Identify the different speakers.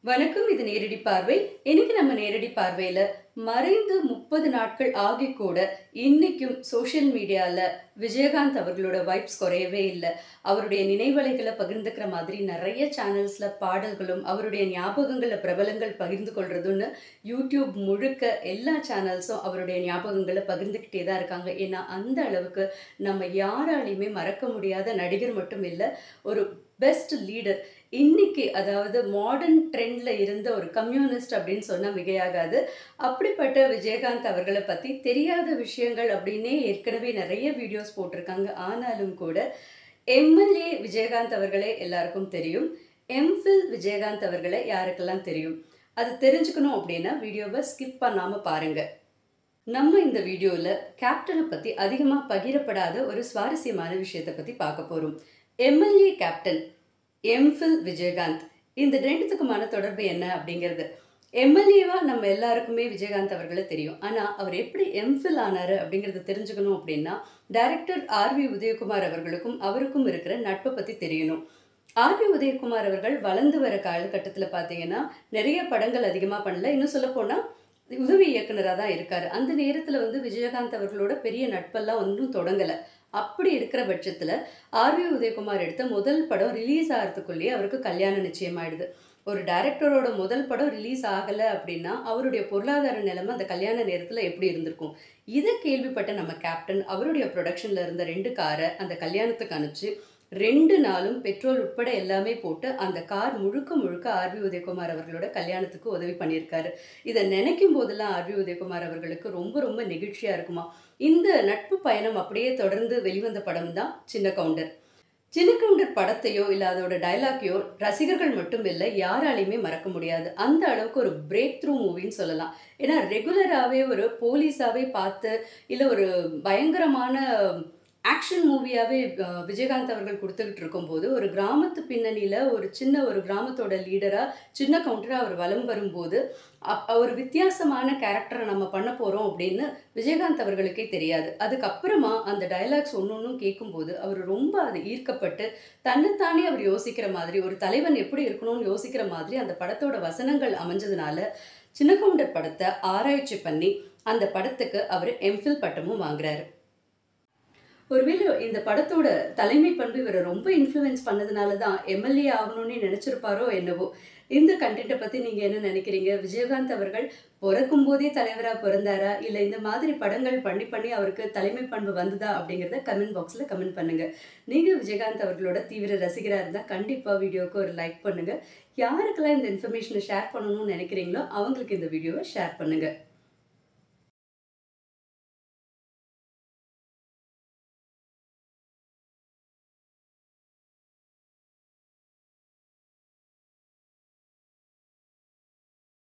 Speaker 1: வணக்கம். இது நேரடி பார்வை. இன்னைக்கு நம்ம நேரடி பார்வையில மறைந்து 30 நாட்கள் ஆகி கூட இன்னைக்கும் சோஷியல் மீடியால விஜயகாந்த் அவர்களோட வைப்ஸ் குறையவே இல்ல. அவருடைய நினைவலைகளை பகிர்ந்துக்கிற மாதிரி நிறைய சேனல்ஸ்ல பாடல்களும் அவருடைய ஞாபகங்கள பிரபலங்கள் பகிர்ந்து கொள்றதுன்னு யூடியூப் முழுக்க எல்லா சேனல்ஸும் அவருடைய ஞாபகங்களை பகிர்ந்துக்கிட்டே தான் இருக்காங்க. ஏன்னா அந்த அளவுக்கு நம்ம யாராலையுமே மறக்க முடியாத நடிகர் மட்டும் இல்ல, ஒரு பெஸ்ட் லீடர். இன்னைக்கு அதாவது மாடர்ன் ட்ரெண்ட்ல இருந்த ஒரு கம்யூனிஸ்ட் அப்படின்னு சொன்னா மிகையாகாது. அப்படிப்பட்ட விஜயகாந்த் அவர்களை பத்தி தெரியாத விஷயங்கள் அப்படின்னே ஏற்கனவே நிறைய வீடியோஸ் போட்டிருக்காங்க. ஆனாலும் கூட எம்எல்ஏ விஜயகாந்த் அவர்களே எல்லாருக்கும் தெரியும். எம்ஃபில் விஜயகாந்த் அவர்களை யாருக்கெல்லாம் தெரியும்? அது தெரிஞ்சுக்கணும் அப்படின்னா வீடியோவை ஸ்கிப் பண்ணாம பாருங்க. நம்ம இந்த வீடியோல கேப்டனை பத்தி அதிகமா பகிரப்படாத ஒரு சுவாரஸ்யமான விஷயத்தை பத்தி பார்க்க போறோம். எம்எல்ஏ கேப்டன் எம்ஃபில் விஜயகாந்த், இந்த ரெண்டுத்துக்குமான தொடர்பு என்ன அப்படிங்கிறது. எம்எல்ஏவா நம்ம எல்லாருக்குமே விஜயகாந்த் அவர்களை தெரியும். ஆனா அவர் எப்படி எம்ஃபில் ஆனாரு அப்படிங்கறத தெரிஞ்சுக்கணும் அப்படின்னா டைரக்டர் ஆர்.வி. உதயகுமார் அவர்களுக்கும் அவருக்கும் இருக்கிற நட்பை பத்தி தெரியணும். ஆர்.வி. உதயகுமார் அவர்கள் வளர்ந்து வர காலகட்டத்துல பாத்தீங்கன்னா நிறைய படங்கள் அதிகமா பண்ணல. இன்னும் சொல்ல போனா உதவி இயக்குனராக தான் இருக்காரு. அந்த நேரத்துல விஜயகாந்த் அவர்களோட பெரிய நட்பெல்லாம் ஒன்றும் தொடங்கல. அப்படி இருக்கிற பட்சத்துல ஆர்.வி. உதயகுமார் எடுத்த முதல் படம் ரிலீஸ் ஆகிறதுக்குள்ளேயே அவருக்கு கல்யாணம் நிச்சயமாயிடுது. ஒரு டைரக்டரோட முதல் படம் ரிலீஸ் ஆகல அப்படின்னா அவருடைய பொருளாதார நிலைமை அந்த கல்யாண நேரத்துல எப்படி இருந்திருக்கும்? இதை கேள்விப்பட்ட நம்ம கேப்டன் அவருடைய ப்ரொடக்ஷன்ல இருந்த 2 காரை அந்த கல்யாணத்துக்கு அனுப்பிச்சு 2 நாளும் பெட்ரோல் உட்பட எல்லாமே போட்டு அந்த கார் முழுக்க முழுக்க ஆர்.வி. உதயகுமார் அவர்களோட கல்யாணத்துக்கு உதவி பண்ணியிருக்காரு. இதை நினைக்கும் போதெல்லாம் ஆர்.வி. உதயகுமார் அவர்களுக்கு ரொம்ப ரொம்ப நெகிழ்ச்சியா இருக்குமா. இந்த நட்பு பயணம் அப்படியே தொடர்ந்து வெளிவந்த படம் தான் சின்ன கவுண்டர். சின்ன கவுண்டர் படத்தையோ இல்ல அதோட டைலாக்கையோ ரசிகர்கள் மட்டும் இல்லை, யாராலையுமே மறக்க முடியாது. அந்த அளவுக்கு ஒரு பிரேக் த்ரூ மூவின்னு சொல்லலாம். ஏன்னா ரெகுலராகவே ஒரு போலீஸாவே பார்த்து இல்லை ஒரு பயங்கரமான ஆக்ஷன் மூவியாவே விஜயகாந்த் அவர்கள் கொடுத்துக்கிட்டு இருக்கும்போது ஒரு கிராமத்து பின்னணியில ஒரு கிராமத்தோட லீடரா சின்ன கவுண்டரா அவர் வலம் வரும்போது ஒரு வித்தியாசமான கேரக்டரை நம்ம பண்ண போறோம் அப்படின்னு விஜயகாந்த் அவர்களுக்கே தெரியாது. அதுக்கப்புறமா அந்த டைலாக்ஸ் ஒன்னொன்னும் கேட்கும்போது அவர் ரொம்ப அது ஈர்க்கப்பட்டு தன்னைத்தானே அவர் யோசிக்கிற மாதிரி, ஒரு தலைவன் எப்படி இருக்கணும்னு யோசிக்கிற மாதிரி அந்த படத்தோட வசனங்கள் அமைஞ்சதுனால சின்ன கவுண்டர் படத்தை ஆராய்ச்சி பண்ணி அந்த படத்துக்கு அவர் எம்ஃபில் பட்டமும் வாங்குறாரு. ஒருவேளை இந்த படத்தோட தலைமை பண்பு இவரை ரொம்ப இன்ஃப்ளூயன்ஸ் பண்ணதுனால தான் எம்எல்ஏ ஆகணும்னு நினைச்சிருப்பாரோ என்னவோ. இந்த கண்டென்ட்டை பத்தி நீங்க என்ன நினைக்கிறீங்க? விஜயகாந்த் அவர்கள் பிறக்கும் போதே தலைவரா பிறந்தாரா, இல்ல இந்த மாதிரி படங்கள் பண்ணி பண்ணி அவருக்கு தலைமை பண்பு வந்ததா அப்படிங்கிறத கமெண்ட் பாக்ஸ்ல கமெண்ட் பண்ணுங்க. நீங்க விஜயகாந்த் அவர்களோட தீவிர ரசிகரா இருந்தா கண்டிப்பா வீடியோக்கு ஒரு லைக் பண்ணுங்க. யாருக்கெல்லாம் இந்த இன்ஃபர்மேஷனை ஷேர் பண்ணணும்னு நினைக்கிறீங்களோ அவங்களுக்கு இந்த வீடியோவை ஷேர் பண்ணுங்க.